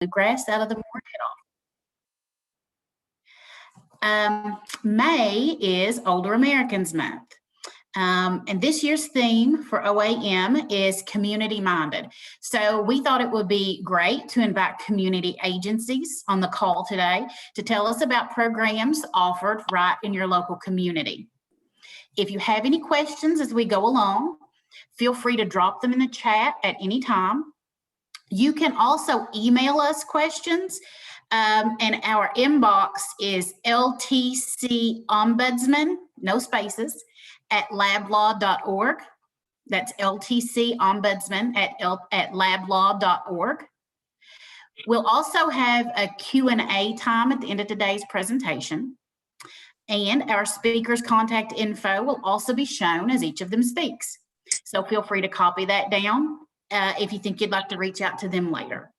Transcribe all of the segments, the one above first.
Bluegrass out of the Moorhead office. May is Older Americans Month. And this year's theme for OAM is community minded. So we thought it would be great to invite community agencies on the call today to tell us about programs offered right in your local community. If you have any questions as we go along, feel free to drop them in the chat at any time. You can also email us questions, and our inbox is LTC Ombudsman, no spaces, at lablaw.org. That's LTC Ombudsman at lablaw.org. We'll also have a Q&A time at the end of today's presentation. And our speakers' contact info will also be shown as each of them speaks. So feel free to copy that down if you think you'd like to reach out to them later.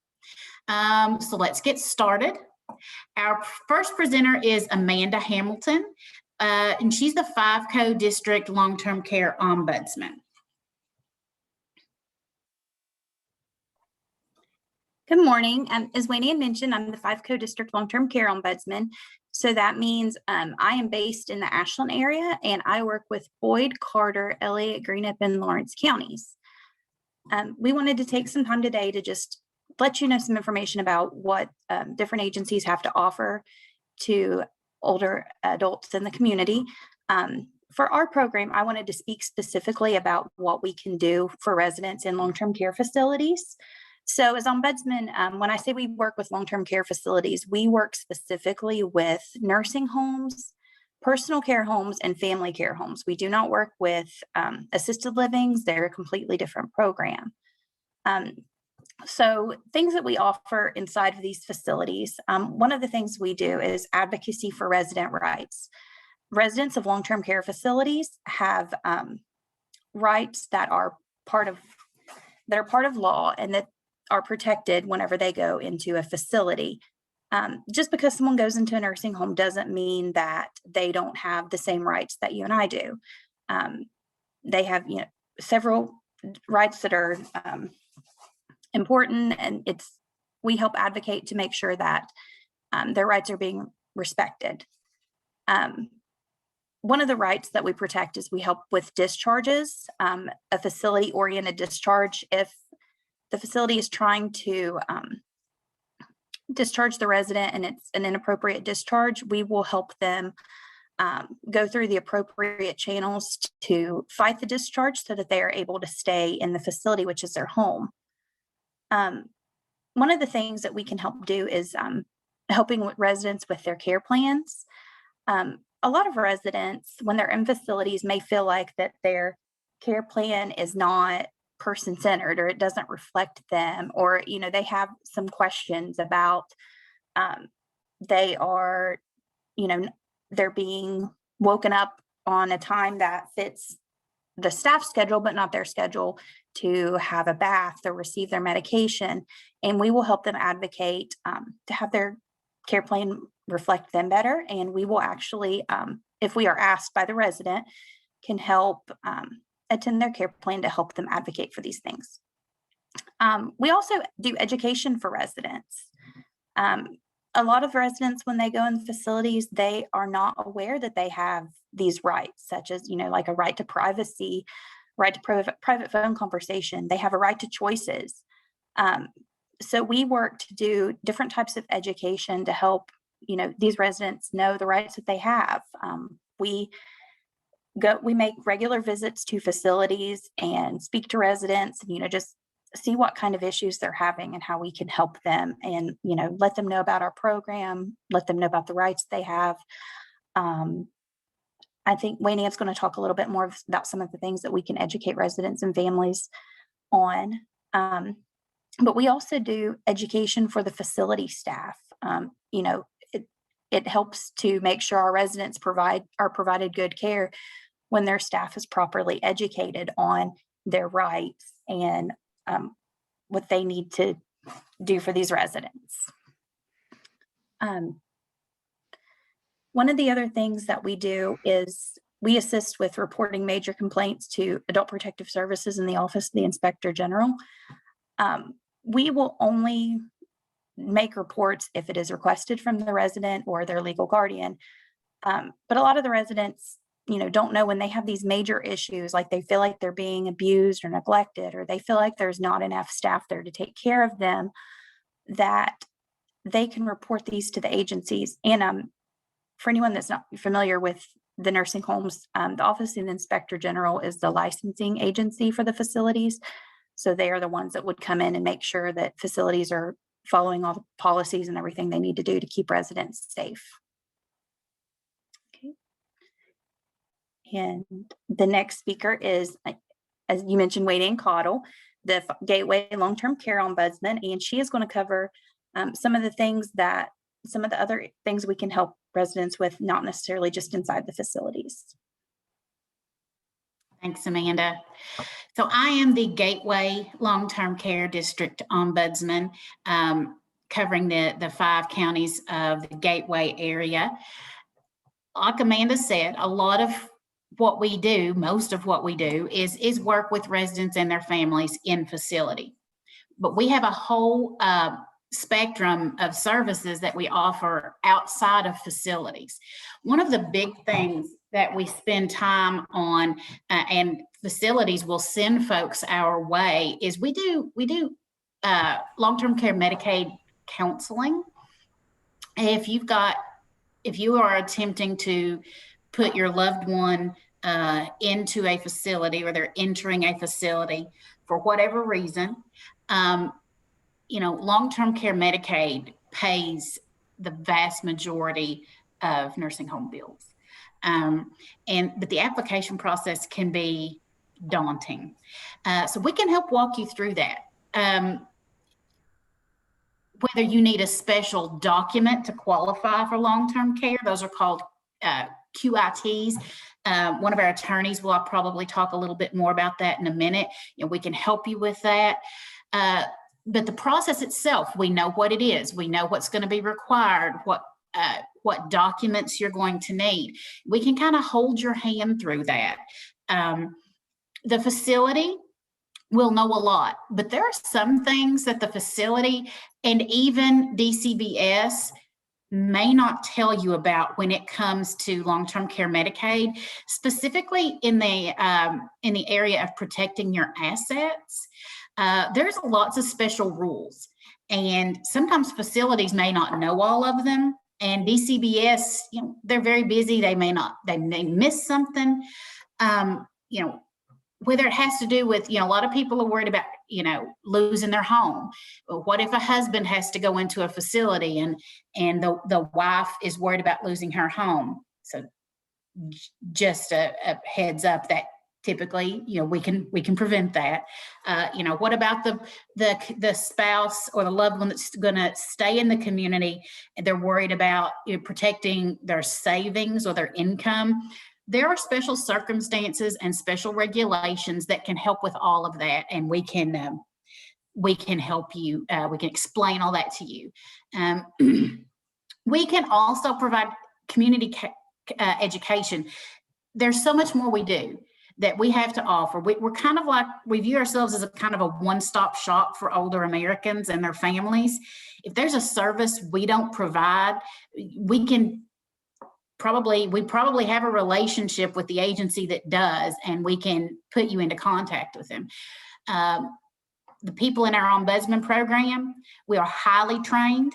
So let's get started. Our first presenter is Amanda Hamilton, and she's the FIVCO District Long-Term Care Ombudsman. Good morning. As Wayne had mentioned, I'm the FIVCO District Long-Term Care Ombudsman. So that means I am based in the Ashland area, and I work with Boyd, Carter, Elliott, Greenup, and Lawrence counties. We wanted to take some time today to just let you know some information about what different agencies have to offer to older adults in the community. For our program, I wanted to speak specifically about what we can do for residents in long-term care facilities. So as Ombudsman, when I say we work with long-term care facilities, we work specifically with nursing homes, personal care homes, and family care homes. We do not work with assisted livings. They're a completely different program. So things that we offer inside of these facilities, one of the things we do is advocacy for resident rights. Residents of long-term care facilities have rights that are part of law and that are protected whenever they go into a facility. Just because someone goes into a nursing home doesn't mean that they don't have the same rights that you and I do. They have, several rights that are important, and we help advocate to make sure that their rights are being respected. One of the rights that we protect is we help with discharges, a facility-oriented discharge. If the facility is trying to discharge the resident and it's an inappropriate discharge, we will help them go through the appropriate channels to fight the discharge so that they are able to stay in the facility, which is their home. One of the things that we can help do is helping with residents with their care plans. A lot of residents, when they're in facilities, may feel like that their care plan is not person-centered, or it doesn't reflect them, or they have some questions about they're being woken up on a time that fits the staff schedule but not their schedule to have a bath or receive their medication, and we will help them advocate to have their care plan reflect them better. And we will actually, if we are asked by the resident, can help attend their care plan to help them advocate for these things. We also do education for residents. A lot of residents, when they go in facilities, they are not aware that they have these rights, such as, like a right to privacy, right to private phone conversation. They have a right to choices. So we work to do different types of education to help, these residents know the rights that they have. We make regular visits to facilities and speak to residents, and, just see what kind of issues they're having and how we can help them, and, let them know about our program, let them know about the rights they have. I think Wayne is going to talk a little bit more about some of the things that we can educate residents and families on. But we also do education for the facility staff. It helps to make sure our residents are provided good care when their staff is properly educated on their rights and what they need to do for these residents. One of the other things that we do is we assist with reporting major complaints to Adult Protective Services in the Office of the Inspector General. We will only make reports if it is requested from the resident or their legal guardian. But a lot of the residents, don't know when they have these major issues, like they feel like they're being abused or neglected, or they feel like there's not enough staff there to take care of them, that they can report these to the agencies. And for anyone that's not familiar with the nursing homes, the Office of the Inspector General is the licensing agency for the facilities. So they are the ones that would come in and make sure that facilities are following all the policies and everything they need to do to keep residents safe. Okay. And the next speaker is, as you mentioned, Wade Ann Cottle, the Gateway Long-Term Care Ombudsman, and she is going to cover some of the other things we can help residents with, not necessarily just inside the facilities. Thanks, Amanda. So I am the Gateway Long-Term Care District Ombudsman, covering the 5 counties of the Gateway area. Like Amanda said, a lot of what we do, most of what we do is work with residents and their families in facility. But we have a whole spectrum of services that we offer outside of facilities. One of the big things that we spend time on, and facilities will send folks our way, is we do long-term care Medicaid counseling. If you are attempting to put your loved one into a facility, or they're entering a facility for whatever reason, long-term care Medicaid pays the vast majority of nursing home bills. But the application process can be daunting. So we can help walk you through that. Whether you need a special document to qualify for long-term care, those are called QITs. One of our attorneys will probably talk a little bit more about that in a minute. We can help you with that. But the process itself, we know what it is. We know what's going to be required, what documents you're going to need. We can kind of hold your hand through that. The facility will know a lot, but there are some things that the facility and even DCBS may not tell you about when it comes to long-term care Medicaid, specifically in the area of protecting your assets. There's lots of special rules, and sometimes facilities may not know all of them. And DCBS, they're very busy. They may miss something. Whether it has to do with, a lot of people are worried about, losing their home. What if a husband has to go into a facility and the wife is worried about losing her home? So just a heads up that typically, we can prevent that. What about the spouse or the loved one that's going to stay in the community and they're worried about protecting their savings or their income? There are special circumstances and special regulations that can help with all of that, and we can help you. We can explain all that to you. We can also provide community education. There's so much more we do that we have to offer. We're kind of like, we view ourselves as a kind of a one-stop shop for older Americans and their families. If there's a service we don't provide, we probably have a relationship with the agency that does, and we can put you into contact with them. The people in our Ombudsman program, we are highly trained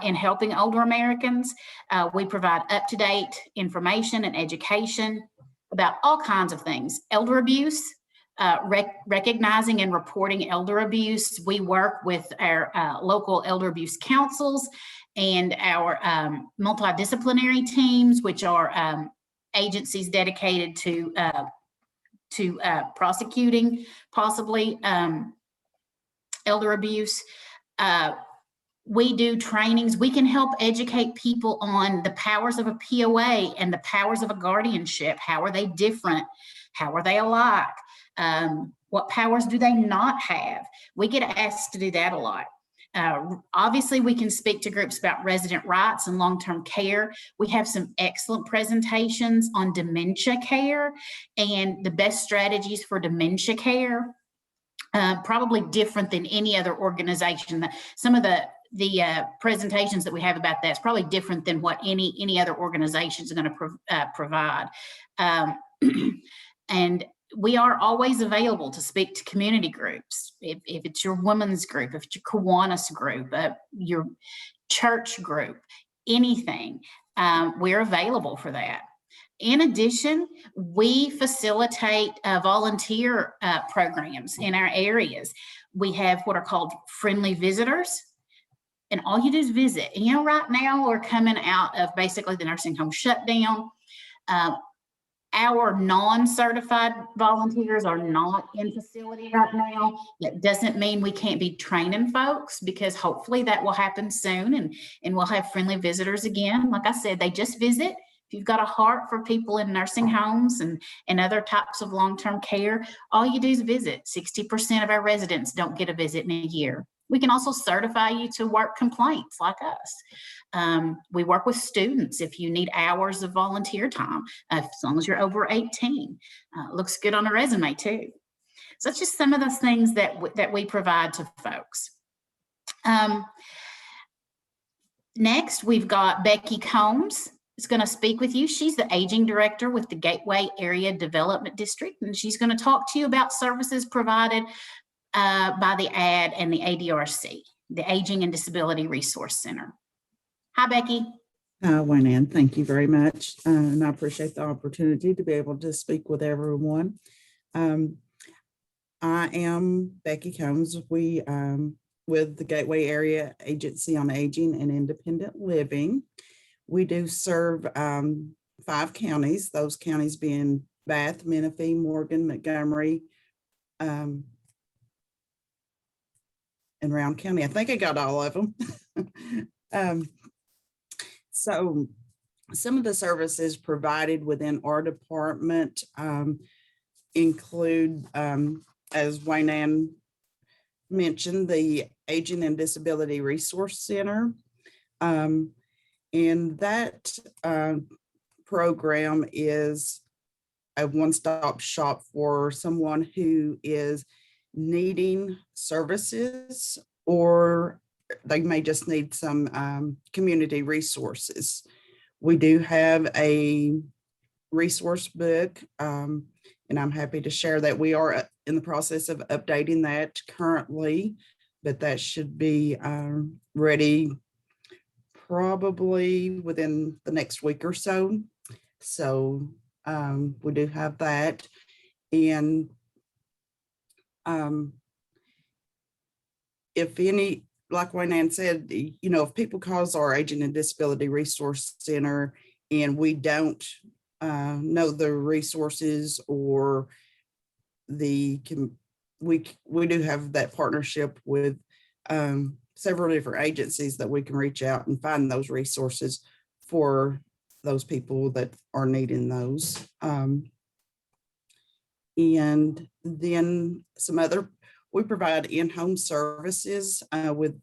in helping older Americans. We provide up-to-date information and education about all kinds of things. Elder abuse, recognizing and reporting elder abuse. We work with our local elder abuse councils and our multidisciplinary teams, which are agencies dedicated to prosecuting possibly elder abuse. We do trainings. We can help educate people on the powers of a POA and the powers of a guardianship. How are they different? How are they alike? What powers do they not have? We get asked to do that a lot. Obviously, we can speak to groups about resident rights and long-term care. We have some excellent presentations on dementia care and the best strategies for dementia care. Probably different than any other organization. Some of the presentations that we have about that is probably different than what any other organizations are going to provide. And we are always available to speak to community groups. If it's your women's group, if it's your Kiwanis group, your church group, anything, we're available for that. In addition, we facilitate volunteer programs in our areas. We have what are called friendly visitors, and all you do is visit. And, you know, right now we're coming out of basically the nursing home shutdown. Our non-certified volunteers are not in facility right now. That doesn't mean we can't be training folks, because hopefully that will happen soon, and we'll have friendly visitors again. Like I said, they just visit. If you've got a heart for people in nursing homes and other types of long-term care, all you do is visit. 60% of our residents don't get a visit in a year. We can also certify you to work complaints like us. We work with students if you need hours of volunteer time, as long as you're over 18. Looks good on a resume too. So that's just some of those things that we provide to folks. Next, we've got Becky Combs is going to speak with you. She's the aging director with the Gateway Area Development District, and she's going to talk to you about services provided by the AD and the ADRC, the Aging and Disability Resource Center. Hi, Becky. Hi, Wayne. Thank you very much. And I appreciate the opportunity to be able to speak with everyone. I am Becky Combs. We with the Gateway Area Agency on Aging and Independent Living. We do serve 5 counties, those counties being Bath, Menifee, Morgan, Montgomery, and Round County. I think I got all of them. So some of the services provided within our department include, as Wayne mentioned, the Aging and Disability Resource Center. And that program is a one-stop shop for someone who is needing services, or they may just need some community resources. We do have a resource book, and I'm happy to share that we are in the process of updating that currently, but that should be ready probably within the next week or so. So we do have that. And if any, like Wayne said, you know, if people call our Aging and Disability Resource Center and we don't know the resources or we do have that partnership with several different agencies that we can reach out and find those resources for those people that are needing those. And then some other, we provide in-home services with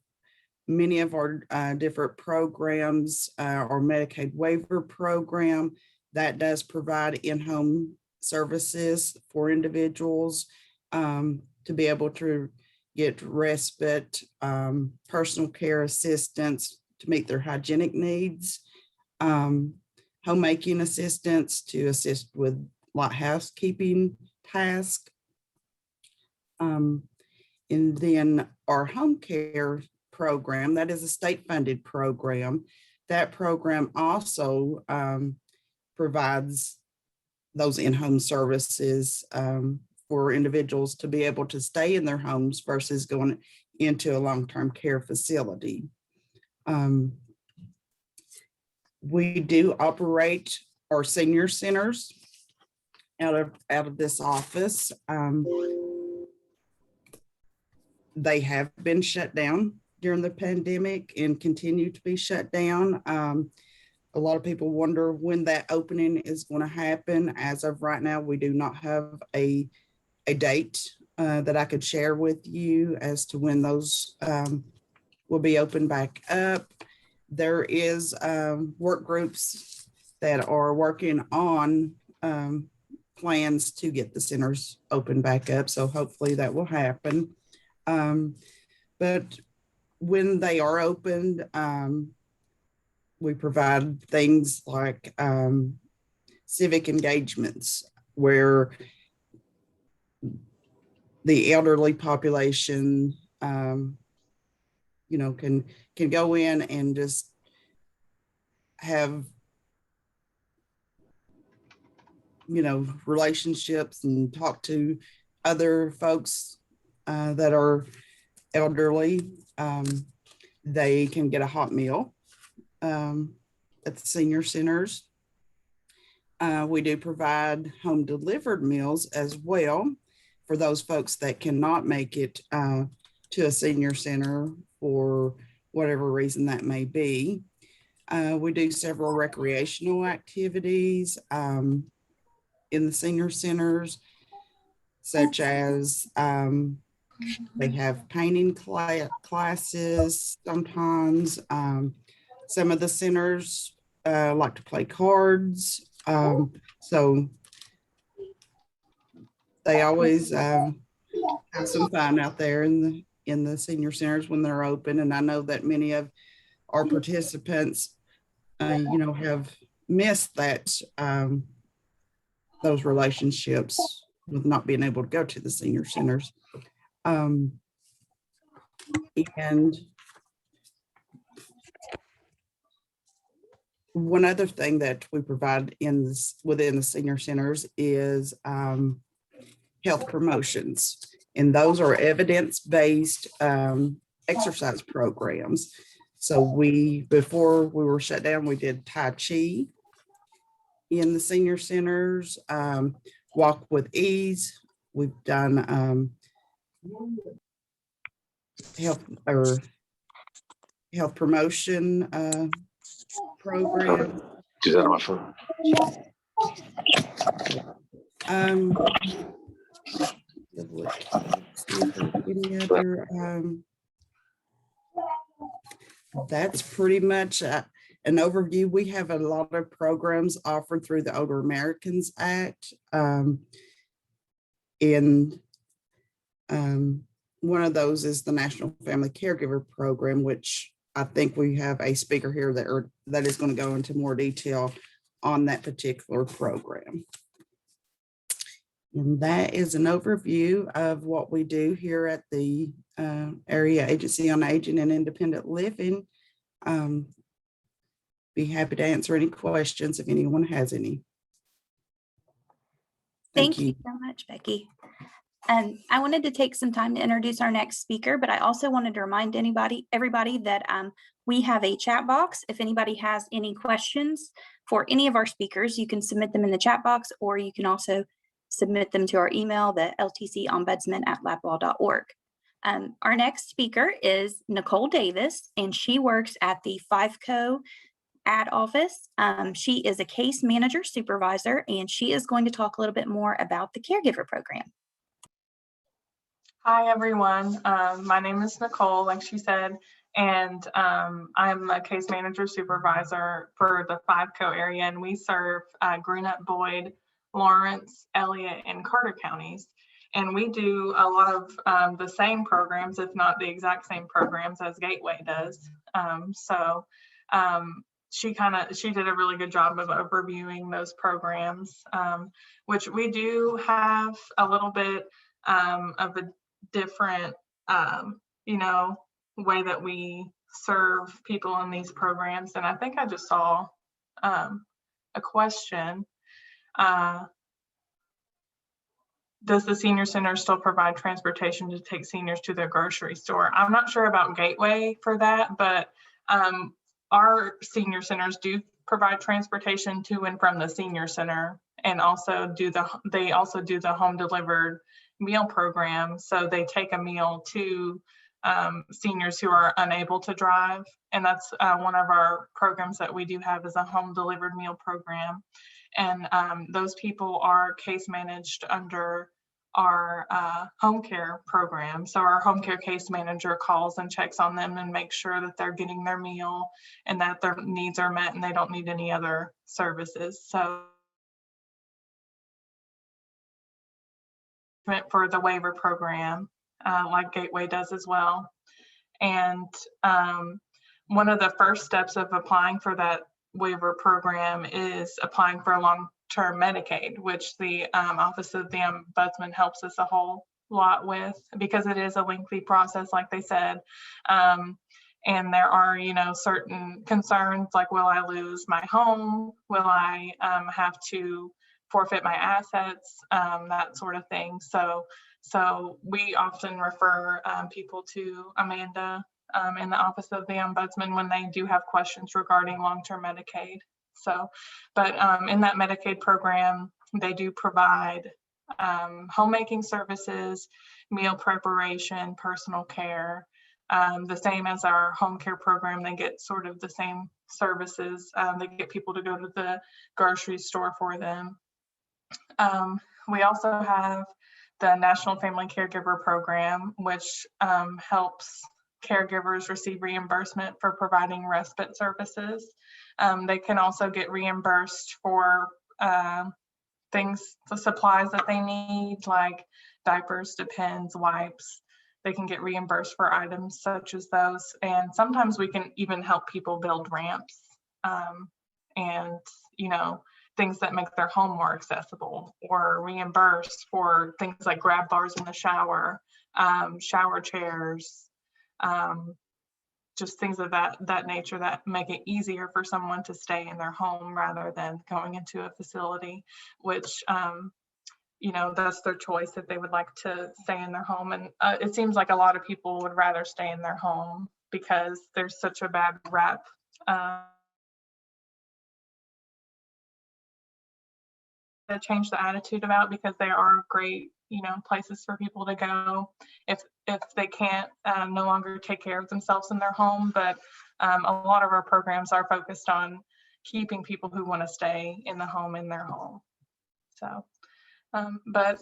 many of our different programs. Our Medicaid waiver program that does provide in-home services for individuals to be able to get respite, personal care assistance to meet their hygienic needs, homemaking assistance to assist with light housekeeping tasks. And then our home care program, that is a state-funded program. That program also provides those in-home services for individuals to be able to stay in their homes versus going into a long-term care facility. We do operate our senior centers out of this office. They have been shut down during the pandemic and continue to be shut down. A lot of people wonder when that opening is going to happen. As of right now, we do not have a date that I could share with you as to when those will be opened back up. There is work groups that are working on plans to get the centers open back up. So hopefully that will happen. But when they are opened, we provide things like civic engagements where the elderly population, you know, can go in and just have, you know, relationships and talk to other folks that are elderly. They can get a hot meal at the senior centers. We do provide home delivered meals as well for those folks that cannot make it to a senior center for whatever reason that may be. We do several recreational activities in the senior centers, such as they have painting classes sometimes. Some of the centers like to play cards. So they always have some fun out there in the senior centers when they're open. And I know that many of our participants, you know, have missed that those relationships with not being able to go to the senior centers. And one other thing that we provide within the senior centers is health promotions. And those are evidence-based exercise programs. So before we were shut down, we did Tai Chi in the senior centers, Walk with Ease. We've done health promotion program. Do that on my phone. Any other, that's pretty much an overview. We have a lot of programs offered through the Older Americans Act. One of those is the National Family Caregiver Program, which I think we have a speaker here that is going to go into more detail on that particular program. And that is an overview of what we do here at the Area Agency on Aging and Independent Living. Be happy to answer any questions if anyone has any. Thank you so much, Becky. And I wanted to take some time to introduce our next speaker, but I also wanted to remind everybody that we have a chat box. If anybody has any questions for any of our speakers, you can submit them in the chat box, or you can also submit them to our email, the ltcombudsman@laplaw.org. Our next speaker is Nicole Davis, and she works at the FIVCO ad office. She is a case manager supervisor, and she is going to talk a little bit more about the caregiver program. Hi, everyone. My name is Nicole, like she said, and I'm a case manager supervisor for the FIVCO area, and we serve Grinnell, Boyd, Lawrence, Elliott, and Carter counties. And we do a lot of the same programs, if not the exact same programs as Gateway does. She did a really good job of overviewing those programs, which we do have a little bit of a different, way that we serve people in these programs. And I think I just saw a question. Does the senior center still provide transportation to take seniors to their grocery store? I'm not sure about Gateway for that, but our senior centers do provide transportation to and from the senior center, and also they also do the home delivered meal program. So they take a meal to seniors who are unable to drive. And that's one of our programs that we do have, is a home delivered meal program. And those people are case managed under our home care program. So our home care case manager calls and checks on them and makes sure that they're getting their meal and that their needs are met and they don't need any other services. So for the waiver program, like Gateway does as well. And one of the first steps of applying for that waiver program is applying for a long-term Medicaid, which the Office of the Ombudsman helps us a whole lot with, because it is a lengthy process, like they said. And there are, certain concerns like, will I lose my home? Will I have to forfeit my assets? That sort of thing. So we often refer people to Amanda in the Office of the Ombudsman when they do have questions regarding long-term Medicaid. But in that Medicaid program, they do provide homemaking services, meal preparation, personal care, the same as our home care program. They get sort of the same services. They get people to go to the grocery store for them. We also have the National Family Caregiver Program, which helps caregivers receive reimbursement for providing respite services. They can also get reimbursed for the supplies that they need, like diapers, Depends, wipes. They can get reimbursed for items such as those. And sometimes we can even help people build ramps and, things that make their home more accessible, or reimbursed for things like grab bars in the shower, shower chairs, just things of that nature that make it easier for someone to stay in their home rather than going into a facility, which, that's their choice if they would like to stay in their home. And it seems like a lot of people would rather stay in their home because there's such a bad rap. To change the attitude about, because they are great, places for people to go if they can't no longer take care of themselves in their home. But a lot of our programs are focused on keeping people who want to stay in the home in their home. So, but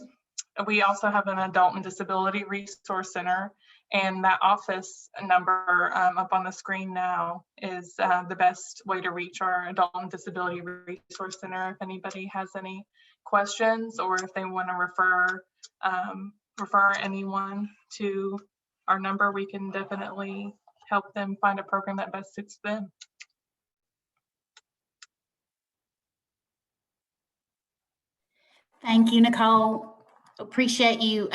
we also have an Adult and Disability Resource Center, and that office number up on the screen now is the best way to reach our Adult and Disability Resource Center if anybody has any questions, or if they want to refer anyone to our number. We can definitely help them find a program that best suits them. Thank you, Nicole. Appreciate you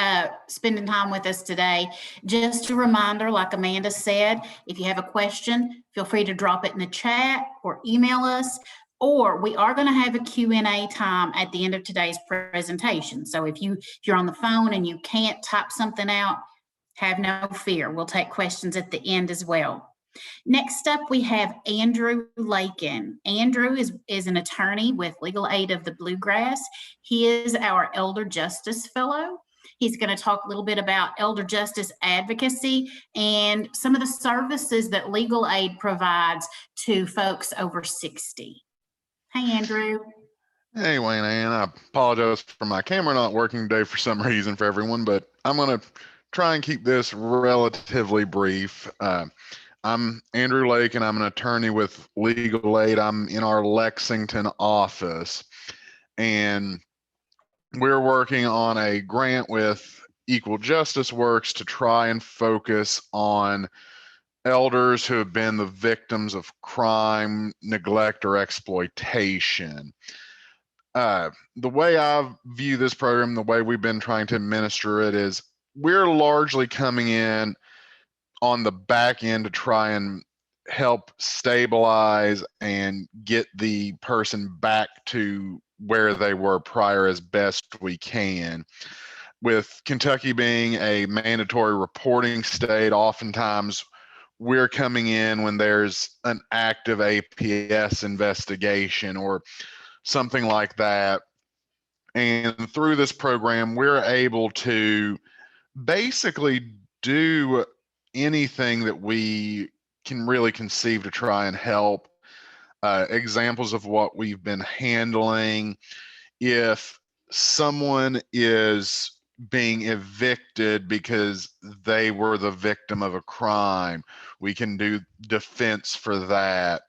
spending time with us today. Just a reminder, like Amanda said, if you have a question, feel free to drop it in the chat or email us, or we are going to have a Q&A time at the end of today's presentation. So if you're on the phone and you can't type something out, have no fear. We'll take questions at the end as well. Next up, we have Andrew Lakin. Andrew is an attorney with Legal Aid of the Bluegrass. He is our Elder Justice Fellow. He's going to talk a little bit about elder justice advocacy and some of the services that Legal Aid provides to folks over 60. Hey, Andrew. Hey, Wayne Ann. I apologize for my camera not working today for some reason for everyone, but I'm going to try and keep this relatively brief. I'm Andrew Lake, and I'm an attorney with Legal Aid. I'm in our Lexington office, and we're working on a grant with Equal Justice Works to try and focus on elders who have been the victims of crime, neglect, or exploitation. The way I view this program, the way we've been trying to administer it, is we're largely coming in on the back end to try and help stabilize and get the person back to where they were prior as best we can. With Kentucky being a mandatory reporting state, oftentimes we're coming in when there's an active APS investigation or something like that. And through this program, we're able to basically do anything that we can really conceive to try and help. Examples of what we've been handling: if someone is being evicted because they were the victim of a crime, we can do defense for that.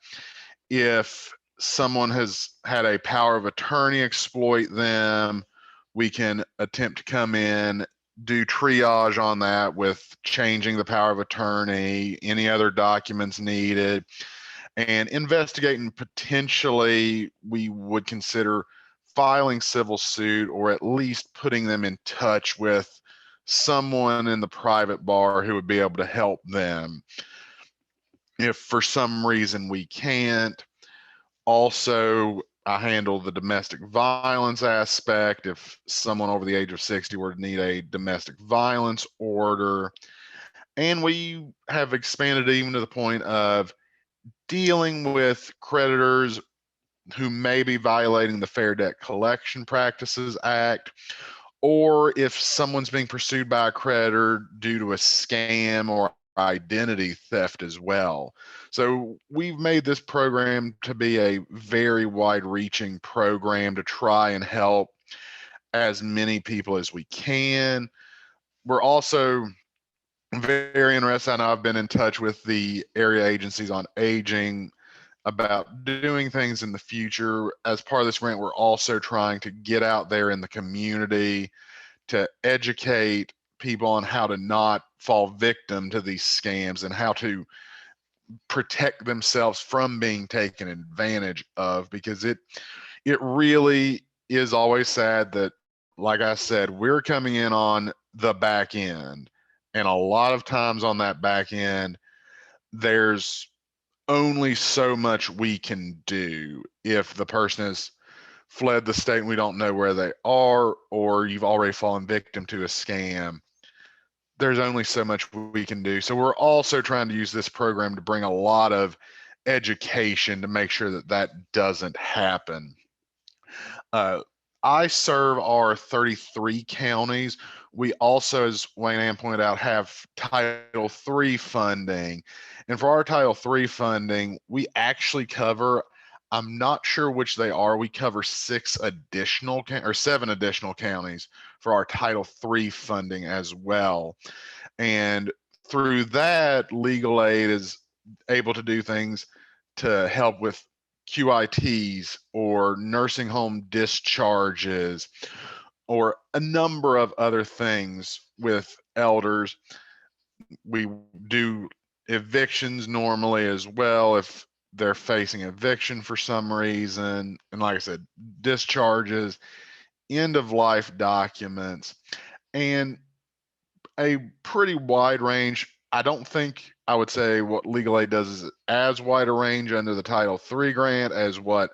If someone has had a power of attorney exploit them, we can attempt to come in do triage on that with changing the power of attorney, any other documents needed, and investigating potentially we would consider filing civil suit or at least putting them in touch with someone in the private bar who would be able to help them if for some reason we can't. Also, I handle the domestic violence aspect if someone over the age of 60 were to need a domestic violence order. And we have expanded even to the point of dealing with creditors who may be violating the Fair Debt Collection Practices Act, or if someone's being pursued by a creditor due to a scam or identity theft as well. So we've made this program to be a very wide-reaching program to try and help as many people as we can. We're also very interested. I know I've been in touch with the area agencies on aging about doing things in the future. As part of this grant, we're also trying to get out there in the community to educate people on how to not fall victim to these scams and how to protect themselves from being taken advantage of, because it really is always sad that, like I said, we're coming in on the back end, and a lot of times on that back end there's only so much we can do if the person has fled the state and we don't know where they are, or you've already fallen victim to a scam. There's only so much we can do. So we're also trying to use this program to bring a lot of education to make sure that that doesn't happen. I serve our 33 counties. We also, as Wayne Ann pointed out, have Title III funding. And for our Title III funding, we actually cover, I'm not sure which they are, we cover 7 additional counties for our Title III funding as well. And through that, legal aid is able to do things to help with QITs or nursing home discharges or a number of other things with elders. We do evictions normally as well if they're facing eviction for some reason. And like I said, discharges, end of life documents, and a pretty wide range. I don't think I would say what legal aid does is as wide a range under the Title III grant as what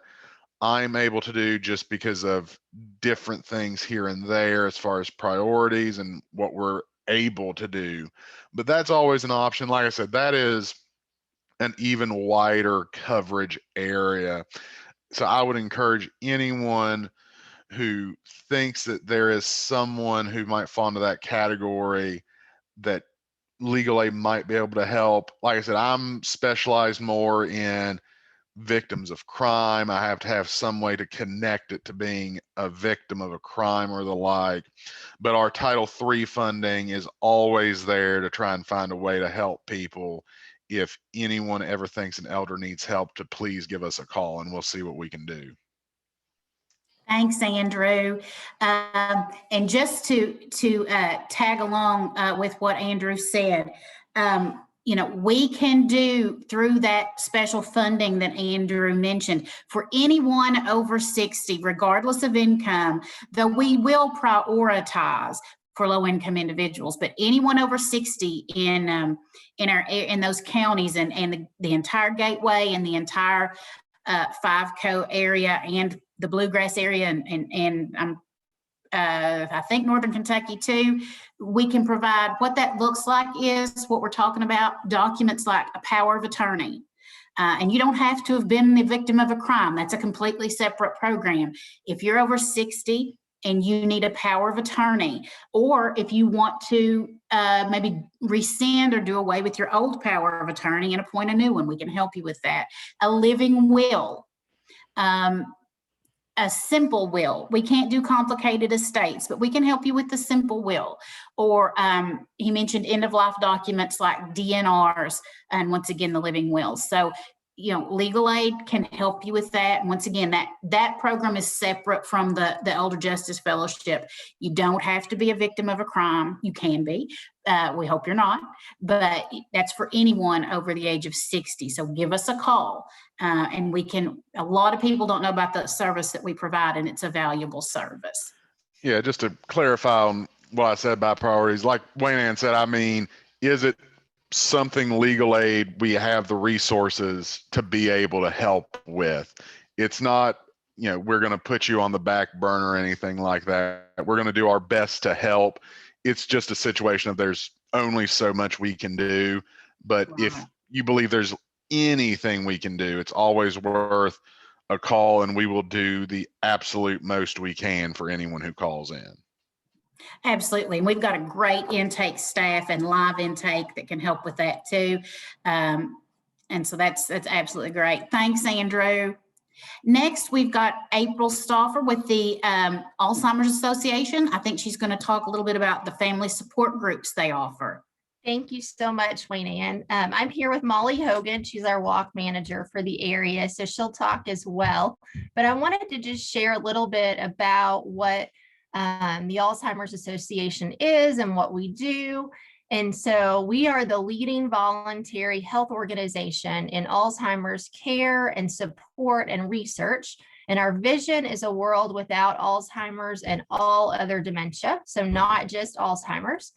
I'm able to do, just because of different things here and there as far as priorities and what we're able to do. But that's always an option. Like I said, that is an even wider coverage area. So I would encourage anyone who thinks that there is someone who might fall into that category that legal aid might be able to help. Like I said, I'm specialized more in victims of crime. I have to have some way to connect it to being a victim of a crime or the like. But our Title III funding is always there to try and find a way to help people. If anyone ever thinks an elder needs help, to please give us a call and we'll see what we can do. Thanks, Andrew. And just to tag along with what Andrew said, we can do through that special funding that Andrew mentioned for anyone over 60, regardless of income, though we will prioritize for low-income individuals, but anyone over 60 in those counties and the entire Gateway and the entire FIVCO area and the Bluegrass area and I think Northern Kentucky too, we can provide. What that looks like is what we're talking about, documents like a power of attorney. And you don't have to have been the victim of a crime. That's a completely separate program. If you're over 60 and you need a power of attorney, or if you want to maybe rescind or do away with your old power of attorney and appoint a new one, we can help you with that. A living will. A simple will. We can't do complicated estates, but we can help you with the simple will. Or he mentioned end of life documents like DNRs, and once again, the living wills. So, legal aid can help you with that. And once again, that program is separate from the Elder Justice Fellowship. You don't have to be a victim of a crime. You can be. We hope you're not, but that's for anyone over the age of 60. So give us a call, and a lot of people don't know about the service that we provide, and it's a valuable service. Yeah, just to clarify on what I said about priorities, like Wayne Ann said, I mean, is it something legal aid we have the resources to be able to help with? It's not, we're going to put you on the back burner or anything like that. We're going to do our best to help. It's just a situation of there's only so much we can do. But if you believe there's anything we can do, it's always worth a call, and we will do the absolute most we can for anyone who calls in. Absolutely. And we've got a great intake staff and live intake that can help with that too. And so that's absolutely great. Thanks, Andrew. Next, we've got April Stauffer with the Alzheimer's Association. I think she's going to talk a little bit about the family support groups they offer. Thank you so much, Wayne Ann. I'm here with Molly Hogan. She's our walk manager for the area, so she'll talk as well. But I wanted to just share a little bit about what the Alzheimer's Association is and what we do. And so we are the leading voluntary health organization in Alzheimer's care and support and research. And our vision is a world without Alzheimer's and all other dementia, so not just Alzheimer's.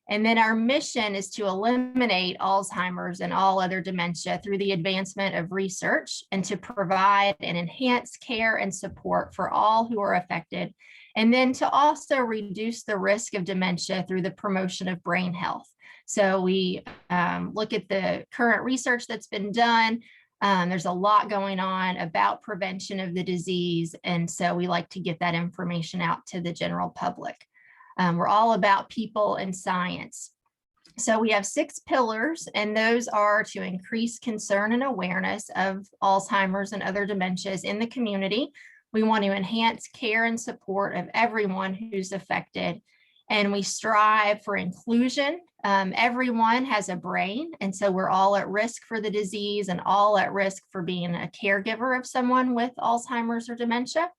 And then our mission is to eliminate Alzheimer's and all other dementia through the advancement of research and to provide and enhance care and support for all who are affected. And then to also reduce the risk of dementia through the promotion of brain health. So we look at the current research that's been done. There's a lot going on about prevention of the disease. And so we like to get that information out to the general public. We're all about people and science. So we have 6 pillars, and those are to increase concern and awareness of Alzheimer's and other dementias in the community. We want to enhance care and support of everyone who's affected, and we strive for inclusion. Everyone has a brain, and so we're all at risk for the disease and all at risk for being a caregiver of someone with Alzheimer's or dementia.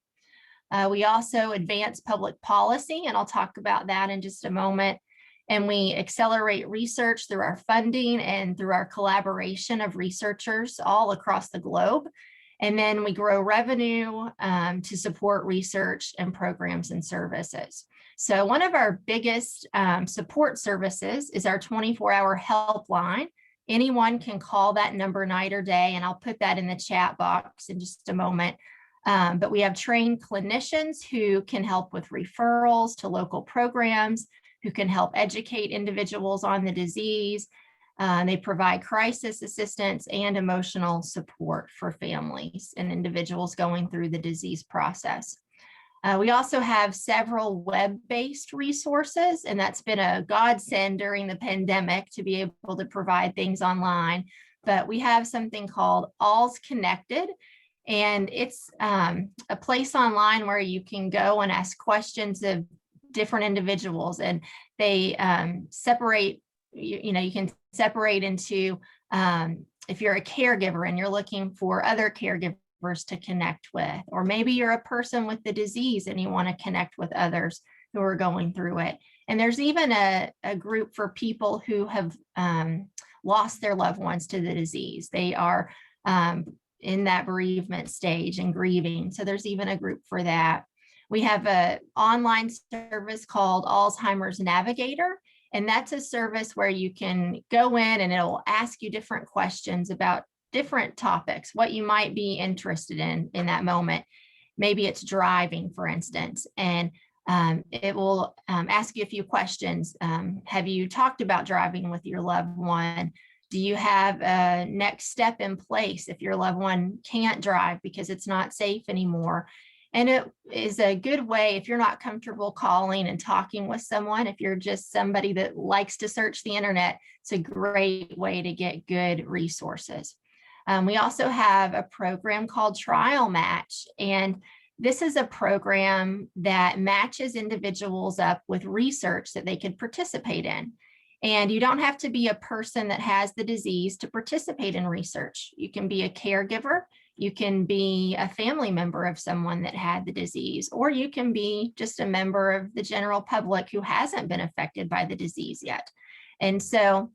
We also advance public policy, and I'll talk about that in just a moment. And we accelerate research through our funding and through our collaboration of researchers all across the globe. And then we grow revenue to support research and programs and services. So one of our biggest support services is our 24-hour helpline. Anyone can call that number night or day, and I'll put that in the chat box in just a moment. But we have trained clinicians who can help with referrals to local programs, who can help educate individuals on the disease. They provide crisis assistance and emotional support for families and individuals going through the disease process. We also have several web-based resources, and that's been a godsend during the pandemic to be able to provide things online. But we have something called Alz Connected, and it's a place online where you can go and ask questions of different individuals, and they separate, you can separate into if you're a caregiver and you're looking for other caregivers to connect with, or maybe you're a person with the disease and you want to connect with others who are going through it. And there's even a group for people who have lost their loved ones to the disease. They are in that bereavement stage and grieving. So there's even a group for that. We have an online service called Alzheimer's Navigator, and that's a service where you can go in and it'll ask you different questions about different topics, what you might be interested in that moment. Maybe it's driving, for instance, and it will ask you a few questions. Have you talked about driving with your loved one? Do you have a next step in place if your loved one can't drive because it's not safe anymore? And it is a good way, if you're not comfortable calling and talking with someone, if you're just somebody that likes to search the internet, it's a great way to get good resources. We also have a program called Trial Match, and this is a program that matches individuals up with research that they could participate in. And you don't have to be a person that has the disease to participate in research. You can be a caregiver, you can be a family member of someone that had the disease, or you can be just a member of the general public who hasn't been affected by the disease yet. And so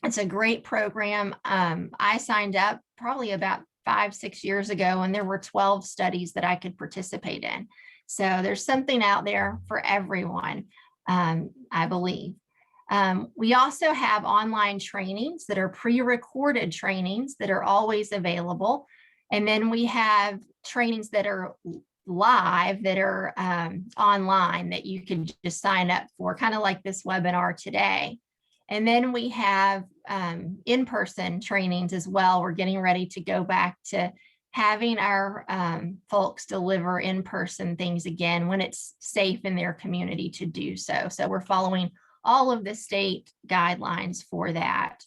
it's a great program. I signed up probably about 5-6 years ago, and there were 12 studies that I could participate in. So there's something out there for everyone, I believe. We also have online trainings that are pre-recorded trainings that are always available. And then we have trainings that are live that are online that you can just sign up for, kind of like this webinar today. And then we have in-person trainings as well. We're getting ready to go back to having our folks deliver in-person things again when it's safe in their community to do so. So we're following all of the state guidelines for that.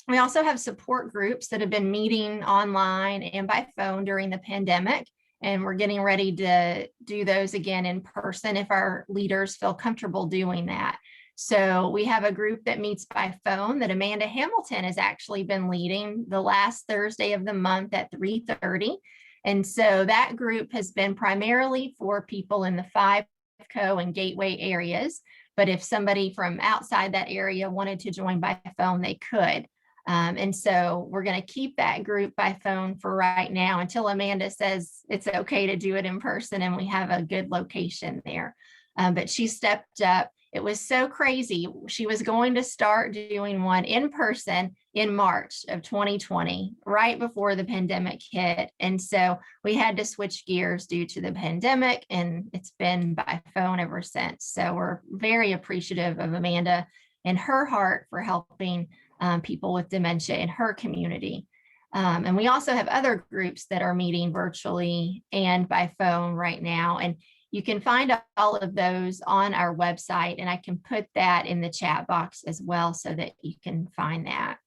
We also have support groups that have been meeting online and by phone during the pandemic, and we're getting ready to do those again in person if our leaders feel comfortable doing that. So we have a group that meets by phone that Amanda Hamilton has actually been leading the last Thursday of the month at 3:30. And so that group has been primarily for people in the FIVCO and Gateway areas. But if somebody from outside that area wanted to join by phone, they could. And so we're going to keep that group by phone for right now until Amanda says it's okay to do it in person and we have a good location there. But she stepped up. It was so crazy. She was going to start doing one in person in March of 2020, right before the pandemic hit. And so we had to switch gears due to the pandemic, and it's been by phone ever since. So we're very appreciative of Amanda and her heart for helping people with dementia in her community. And we also have other groups that are meeting virtually and by phone right now. And you can find all of those on our website, and I can put that in the chat box as well so that you can find that.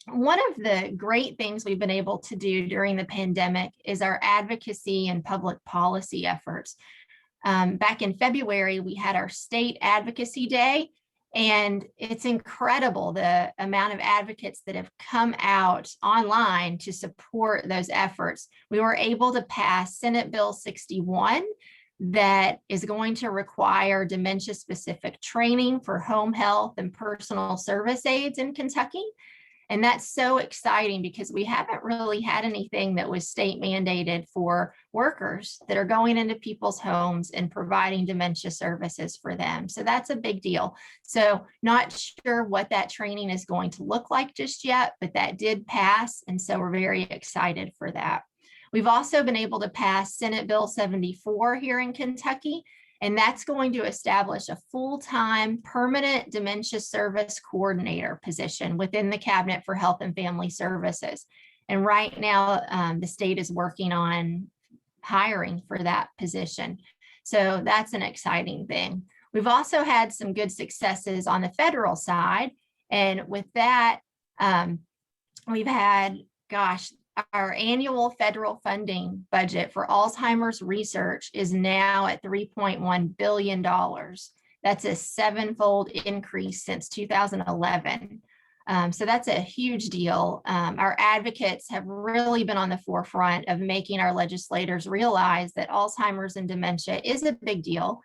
One of the great things we've been able to do during the pandemic is our advocacy and public policy efforts. Back in February, we had our state advocacy day, and it's incredible the amount of advocates that have come out online to support those efforts. We were able to pass Senate Bill 61 that is going to require dementia-specific training for home health and personal service aides in Kentucky. And that's so exciting because we haven't really had anything that was state mandated for workers that are going into people's homes and providing dementia services for them. So that's a big deal. So not sure what that training is going to look like just yet, but that did pass. And so we're very excited for that. We've also been able to pass Senate Bill 74 here in Kentucky, and that's going to establish a full-time permanent dementia service coordinator position within the Cabinet for Health and Family Services. And right now, the state is working on hiring for that position. So that's an exciting thing. We've also had some good successes on the federal side. And with that, we've had, our annual federal funding budget for Alzheimer's research is now at $3.1 billion. That's a 7-fold increase since 2011. So that's a huge deal. Our advocates have really been on the forefront of making our legislators realize that Alzheimer's and dementia is a big deal.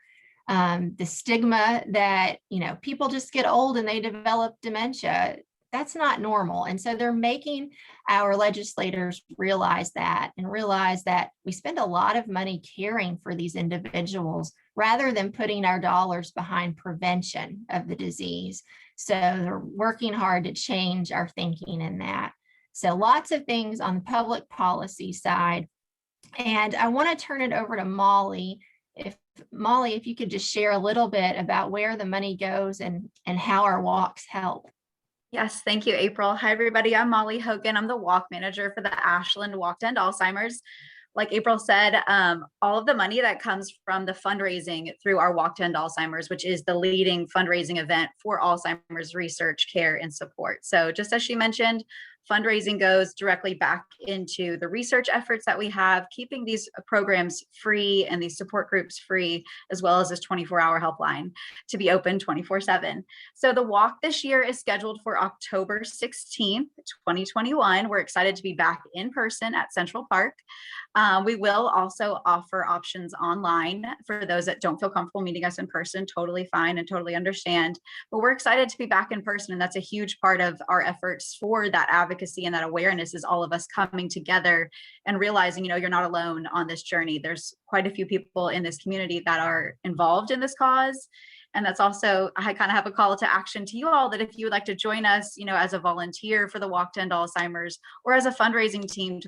The stigma that, people just get old and they develop dementia, that's not normal. And so they're making our legislators realize that and realize that we spend a lot of money caring for these individuals rather than putting our dollars behind prevention of the disease. So they're working hard to change our thinking in that. So lots of things on the public policy side. And I want to turn it over to Molly. Molly, if you could just share a little bit about where the money goes and how our walks help. Yes, thank you, April. Hi, everybody. I'm Molly Hogan. I'm the walk manager for the Ashland Walk to End Alzheimer's. Like April said, all of the money that comes from the fundraising through our Walk to End Alzheimer's, which is the leading fundraising event for Alzheimer's research, care, and support. So just as she mentioned, fundraising goes directly back into the research efforts that we have, keeping these programs free and these support groups free, as well as this 24-hour helpline to be open 24/7. So the walk this year is scheduled for October 16th, 2021. We're excited to be back in person at Central Park. We will also offer options online for those that don't feel comfortable meeting us in person. Totally fine and totally understand. But we're excited to be back in person, and that's a huge part of our efforts for that advocacy and that awareness, is all of us coming together and realizing, you're not alone on this journey. There's quite a few people in this community that are involved in this cause. And that's also, I kind of have a call to action to you all, that if you would like to join us, as a volunteer for the Walk to End Alzheimer's, or as a fundraising team for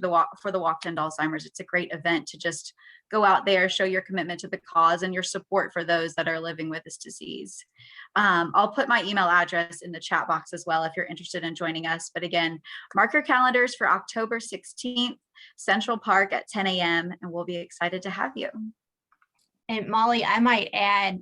the Walk to End Alzheimer's, it's a great event to just go out there, show your commitment to the cause and your support for those that are living with this disease. I'll put my email address in the chat box as well if you're interested in joining us. But again, mark your calendars for October 16th, Central Park at 10 a.m. and we'll be excited to have you. And Molly, I might add,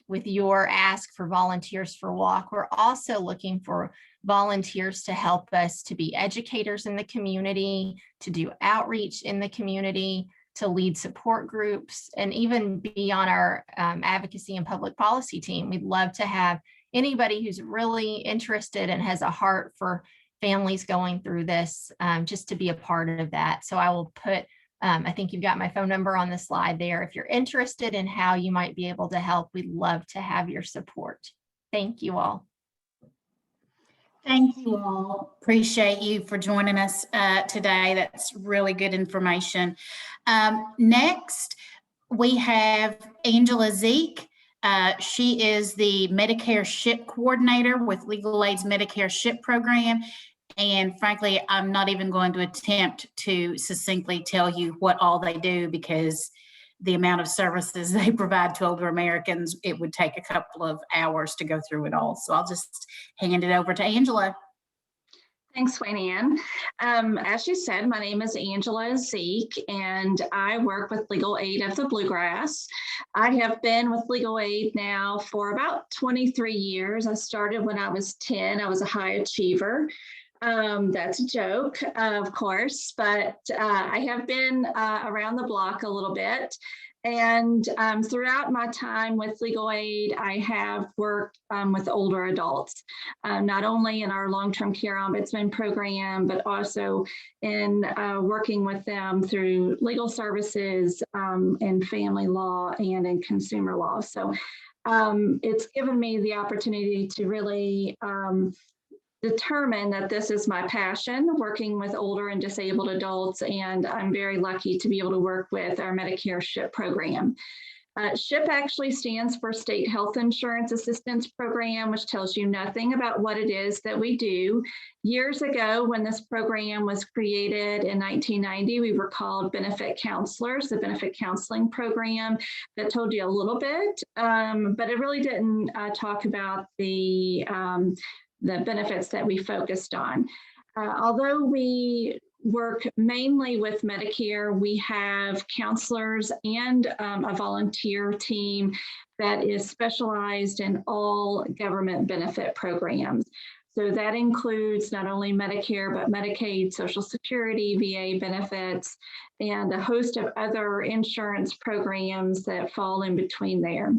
with your ask for volunteers for walk, we're also looking for volunteers to help us to be educators in the community, to do outreach in the community, to lead support groups, and even be on our advocacy and public policy team. We'd love to have anybody who's really interested and has a heart for families going through this, just to be a part of that. So I will put, I think you've got my phone number on the slide there. If you're interested in how you might be able to help, we'd love to have your support. Thank you all. Thank you all. Appreciate you for joining us today. That's really good information. Next, we have Angela Zeke. She is the Medicare SHIP coordinator with Legal Aid's Medicare SHIP program. And frankly, I'm not even going to attempt to succinctly tell you what all they do, because the amount of services they provide to older Americans, it would take a couple of hours to go through it all. So I'll just hand it over to Angela. Thanks, Wayne Ann. As you said, my name is Angela Zeke, and I work with Legal Aid of the Bluegrass. I have been with Legal Aid now for about 23 years. I started when I was 10. I was a high achiever. That's a joke, of course, but I have been around the block a little bit. And throughout my time with Legal Aid, I have worked with older adults, not only in our long-term care ombudsman program, but also in working with them through legal services in family law and in consumer law. So it's given me the opportunity to really determine that this is my passion, working with older and disabled adults, and I'm very lucky to be able to work with our Medicare SHIP program. SHIP actually stands for State Health Insurance Assistance Program, which tells you nothing about what it is that we do. Years ago, when this program was created in 1990, we were called Benefit Counselors, the Benefit Counseling Program. That told you a little bit, but it really didn't talk about the benefits that we focused on. Although we work mainly with Medicare, we have counselors and a volunteer team that is specialized in all government benefit programs. So that includes not only Medicare, but Medicaid, Social Security, VA benefits, and a host of other insurance programs that fall in between there.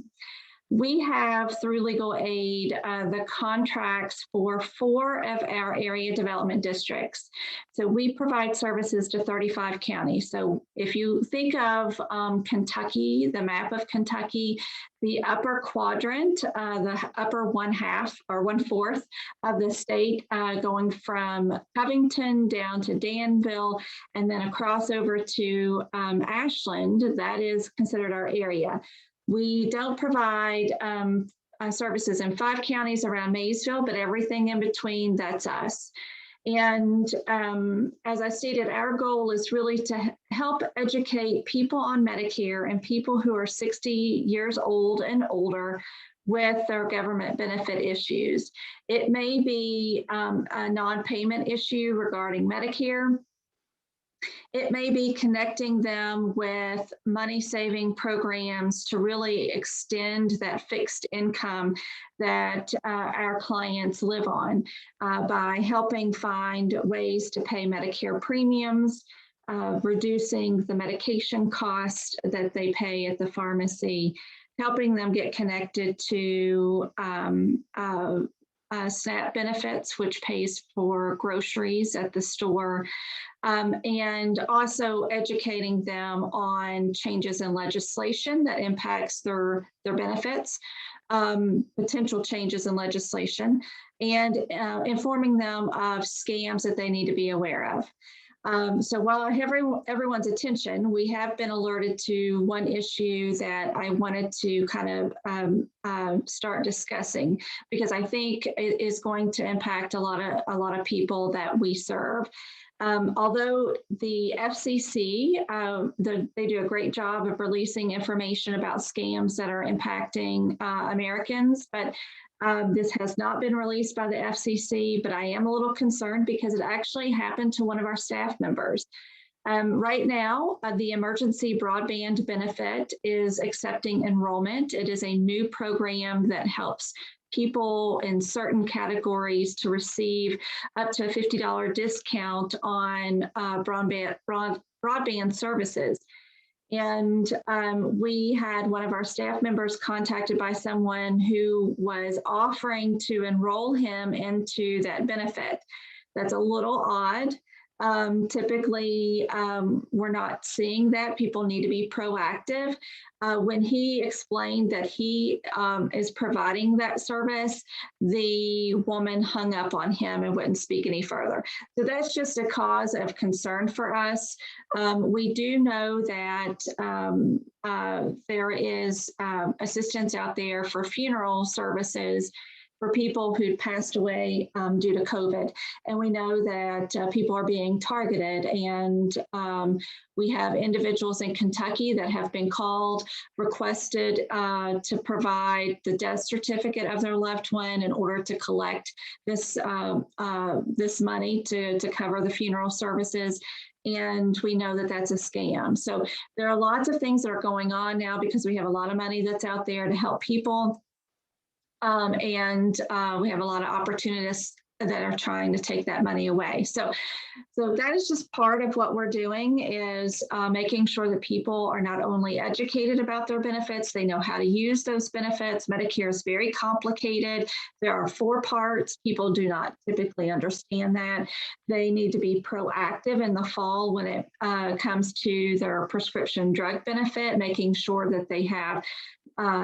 We have, through Legal Aid, the contracts for 4 of our area development districts. So we provide services to 35 counties. So if you think of Kentucky, the map of Kentucky, the upper quadrant, the upper 1/2 or 1/4 of the state, going from Covington down to Danville, and then across over to Ashland, that is considered our area. We don't provide services in 5 counties around Maysville, but everything in between, that's us. And as I stated, our goal is really to help educate people on Medicare and people who are 60 years old and older with their government benefit issues. It may be a non-payment issue regarding Medicare. It may be connecting them with money-saving programs to really extend that fixed income that our clients live on by helping find ways to pay Medicare premiums, reducing the medication cost that they pay at the pharmacy, helping them get connected to SNAP benefits, which pays for groceries at the store, and also educating them on changes in legislation that impacts their benefits, potential changes in legislation, and informing them of scams that they need to be aware of. So while I have everyone's attention, we have been alerted to one issue that I wanted to kind of start discussing, because I think it is going to impact a lot of people that we serve. Although the FCC, they do a great job of releasing information about scams that are impacting Americans, but this has not been released by the FCC, but I am a little concerned because it actually happened to one of our staff members. Right now, the emergency broadband benefit is accepting enrollment. It is a new program that helps people in certain categories to receive up to a $50 discount on broadband services. And we had one of our staff members contacted by someone who was offering to enroll him into that benefit. That's a little odd. Typically, we're not seeing that. People need to be proactive. When he explained that he is providing that service, the woman hung up on him and wouldn't speak any further. So that's just a cause of concern for us. We do know that there is assistance out there for funeral services for people who passed away due to COVID. And we know that people are being targeted, and we have individuals in Kentucky that have been called, requested to provide the death certificate of their loved one in order to collect this, this money to cover the funeral services. And we know that that's a scam. So there are lots of things that are going on now because we have a lot of money that's out there to help people. And we have a lot of opportunists that are trying to take that money away. So that is just part of what we're doing, is making sure that people are not only educated about their benefits, they know how to use those benefits. Medicare is very complicated. There are 4 parts. People do not typically understand that. They need to be proactive in the fall when it comes to their prescription drug benefit, making sure that they have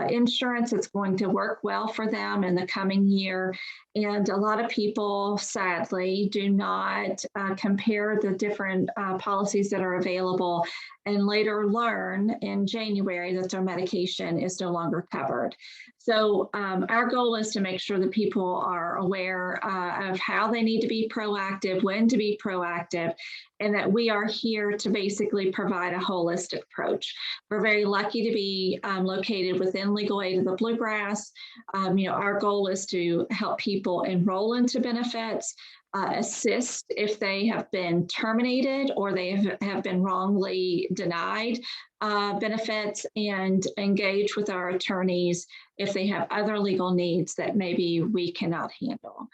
insurance that's going to work well for them in the coming year. And a lot of people, sadly, do not compare the different policies that are available and later learn in January that their medication is no longer covered. So our goal is to make sure that people are aware of how they need to be proactive, when to be proactive, and that we are here to basically provide a holistic approach. We're very lucky to be located within Legal Aid of the Bluegrass. Our goal is to help people enroll into benefits, assist if they have been terminated or they have been wrongly denied benefits, and engage with our attorneys if they have other legal needs that maybe we cannot handle.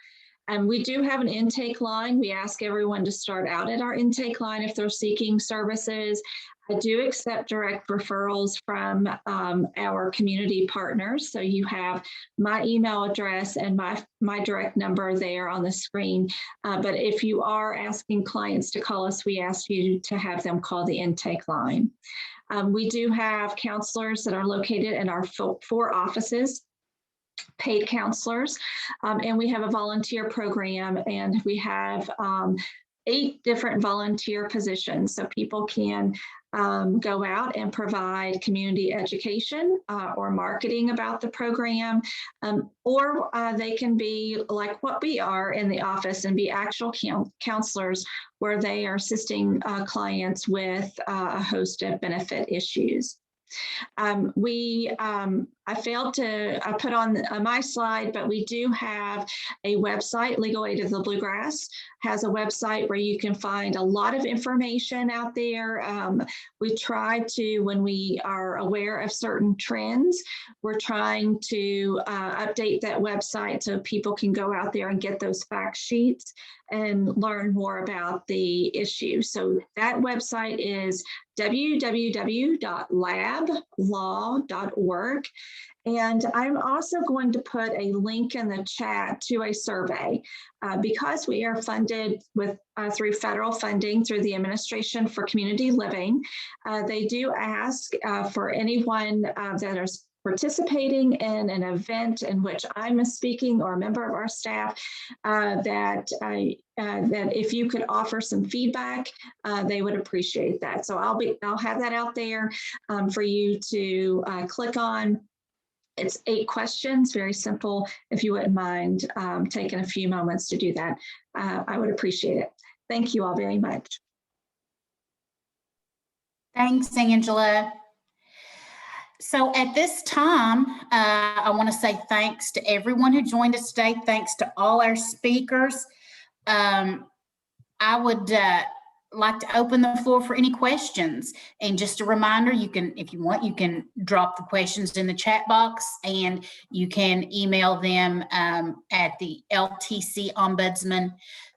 And we do have an intake line. We ask everyone to start out at our intake line if they're seeking services. I do accept direct referrals from our community partners. So you have my email address and my direct number there on the screen. But if you are asking clients to call us, we ask you to have them call the intake line. We do have counselors that are located in our 4 offices, paid counselors, and we have a volunteer program, and we have 8 different volunteer positions. So people can go out and provide community education or marketing about the program, or they can be like what we are in the office and be actual counselors where they are assisting clients with a host of benefit issues. We I failed to put on my slide, but we do have a website. Legal Aid of the Bluegrass has a website where you can find a lot of information out there. We try to, when we are aware of certain trends, we're trying to update that website so people can go out there and get those fact sheets and learn more about the issue. So that website is www.lablaw.org. And I'm also going to put a link in the chat to a survey because we are funded with through federal funding through the Administration for Community Living. They do ask for anyone that is participating in an event in which I'm speaking or a member of our staff, that if you could offer some feedback, they would appreciate that. So I'll have that out there for you to click on. It's 8 questions, very simple. If you wouldn't mind taking a few moments to do that, I would appreciate it. Thank you all very much. Thanks, Angela. So at this time, I want to say thanks to everyone who joined us today. Thanks to all our speakers. I would like to open the floor for any questions. And just a reminder, you can, if you want, you can drop the questions in the chat box, and you can email them at the LTC Ombudsman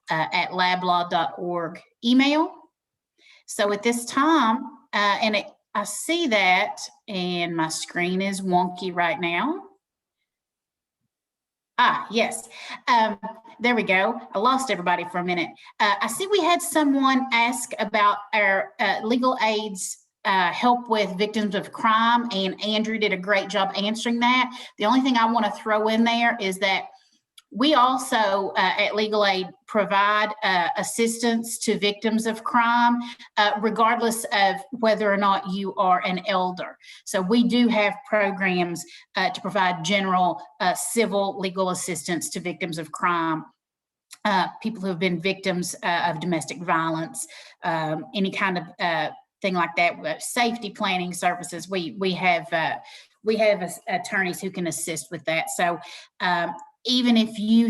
at lablaw.org email. So at this time, I see that, and my screen is wonky right now. Yes, there we go. I lost everybody for a minute. I see we had someone ask about our legal aid's help with victims of crime, and Andrew did a great job answering that. The only thing I want to throw in there is that we also at Legal Aid provide assistance to victims of crime, regardless of whether or not you are an elder. So we do have programs to provide general civil legal assistance to victims of crime, people who have been victims of domestic violence, any kind of thing like that, safety planning services. We have attorneys who can assist with that. So even if you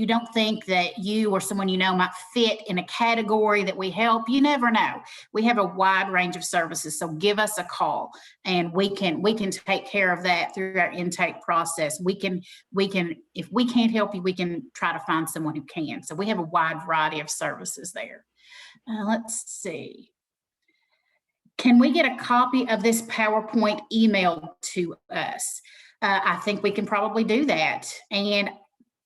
don't think that you or someone you know might fit in a category that we help, you never know. We have a wide range of services, so give us a call, and we can take care of that through our intake process. We can if we can't help you, we can try to find someone who can. So we have a wide variety of services there. Let's see. Can we get a copy of this PowerPoint emailed to us? I think we can probably do that. And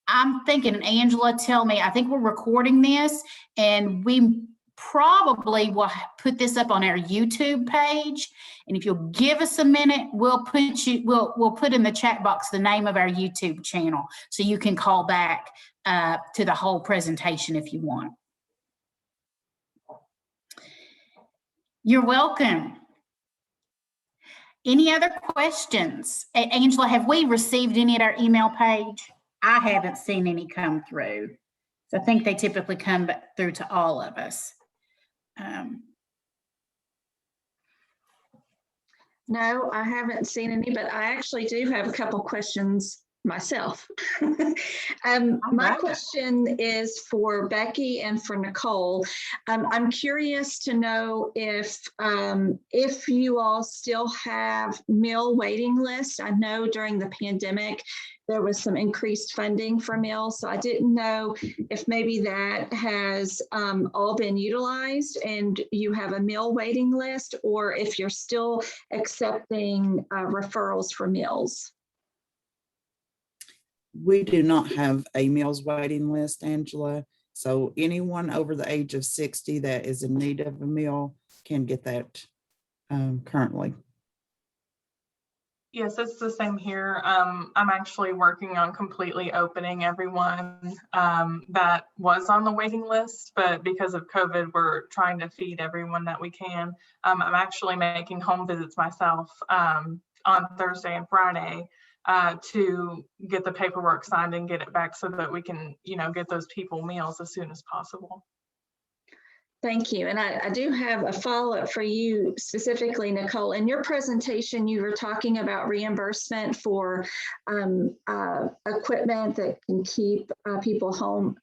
I'm thinking, Angela, tell me, I think we're recording this, and we probably will put this up on our YouTube page. And if you'll give us a minute, we'll put in the chat box the name of our YouTube channel, so you can call back to the whole presentation if you want. You're welcome. Any other questions? Angela, have we received any at our email page? I haven't seen any come through. So I think they typically come through to all of us. No, I haven't seen any, but I actually do have a couple questions myself. My question is for Becky and for Nicole. I'm curious to know if you all still have meal waiting lists. I know during the pandemic, there was some increased funding for meals. So I didn't know if maybe that has all been utilized and you have a meal waiting list, or if you're still accepting referrals for meals. We do not have a meals waiting list, Angela. So anyone over the age of 60 that is in need of a meal can get that currently. Yes, it's the same here. I'm actually working on completely opening everyone that was on the waiting list, but because of COVID, we're trying to feed everyone that we can. I'm actually making home visits myself on Thursday and Friday to get the paperwork signed and get it back so that we can, get those people meals as soon as possible. Thank you. And I do have a follow-up for you specifically, Nicole. In your presentation, you were talking about reimbursement for equipment that can keep people home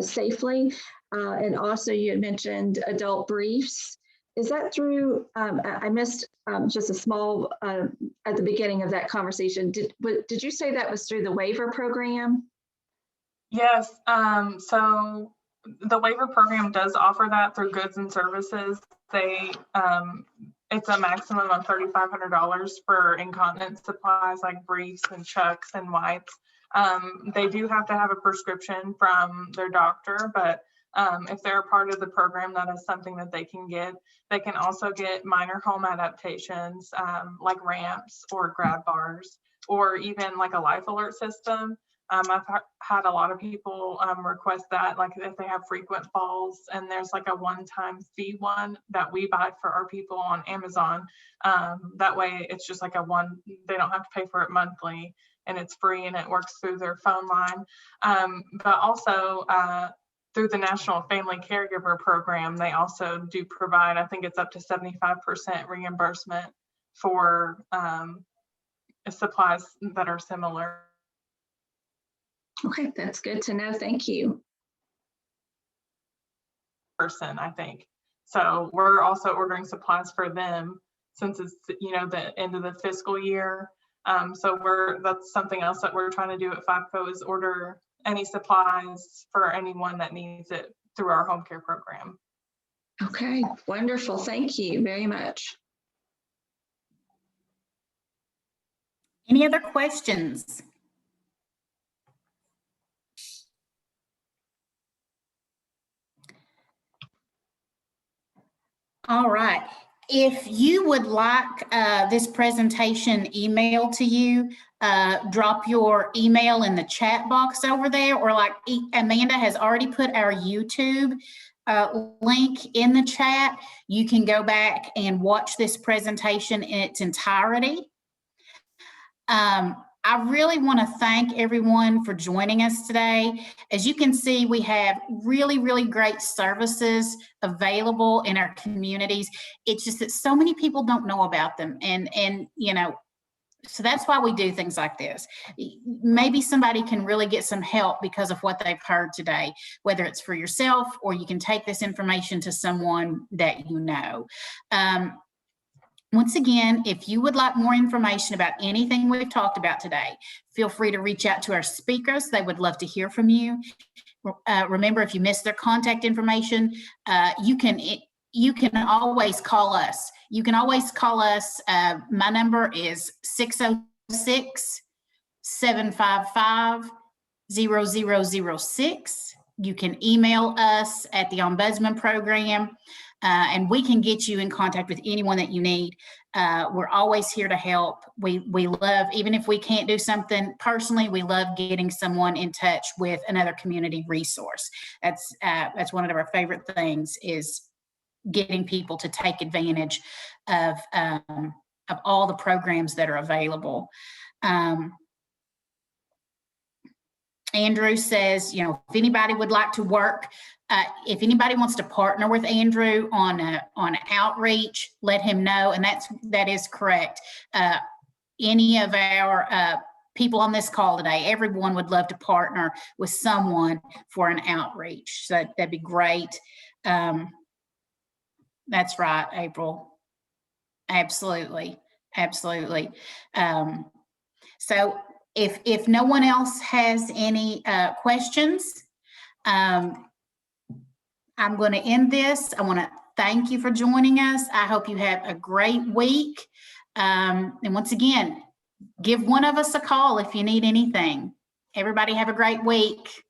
safely. And also you had mentioned adult briefs. Is that through, I missed just a small, at the beginning of that conversation. Did you say that was through the waiver program? Yes, so the waiver program does offer that through goods and services. They, it's a maximum of $3,500 for incontinence supplies like briefs and chucks and wipes. They do have to have a prescription from their doctor, but if they're a part of the program, that is something that they can get. They can also get minor home adaptations like ramps or grab bars, or even like a life alert system. I've had a lot of people request that, like if they have frequent falls, and there's like a one-time fee one that we buy for our people on Amazon. That way it's just like they don't have to pay for it monthly, and it's free, and it works through their phone line. But also through the National Family Caregiver Program, they also do provide, I think it's up to 75% reimbursement for supplies that are similar. Okay, that's good to know. Thank you. I think. So we're also ordering supplies for them since it's, you know, the end of the fiscal year. So that's something else that we're trying to do at FIVCO, is order any supplies for anyone that needs it through our home care program. Okay, wonderful. Thank you very much. Any other questions? All right. If you would like this presentation emailed to you, drop your email in the chat box over there, or like Amanda has already put our YouTube link in the chat. You can go back and watch this presentation in its entirety. I really want to thank everyone for joining us today. As you can see, we have really, really great services available in our communities. It's just that so many people don't know about them. And you know, so that's why we do things like this. Maybe somebody can really get some help because of what they've heard today, whether it's for yourself or you can take this information to someone that you know. Once again, if you would like more information about anything we've talked about today, feel free to reach out to our speakers. They would love to hear from you. Remember, if you missed their contact information, you can always call us. You can always call us. My number is 606-755-0006. You can email us at the Ombudsman program. And we can get you in contact with anyone that you need. We're always here to help. We love, even if we can't do something personally, we love getting someone in touch with another community resource. That's one of our favorite things, is getting people to take advantage of all the programs that are available. Andrew says, you know, if anybody would like to work, if anybody wants to partner with Andrew on outreach, let him know. And that is correct. Any of our people on this call today, everyone would love to partner with someone for an outreach. So that'd be great. That's right, April. Absolutely. Absolutely. So if no one else has any questions, I'm going to end this. I want to thank you for joining us. I hope you have a great week. And once again, give one of us a call if you need anything. Everybody have a great week.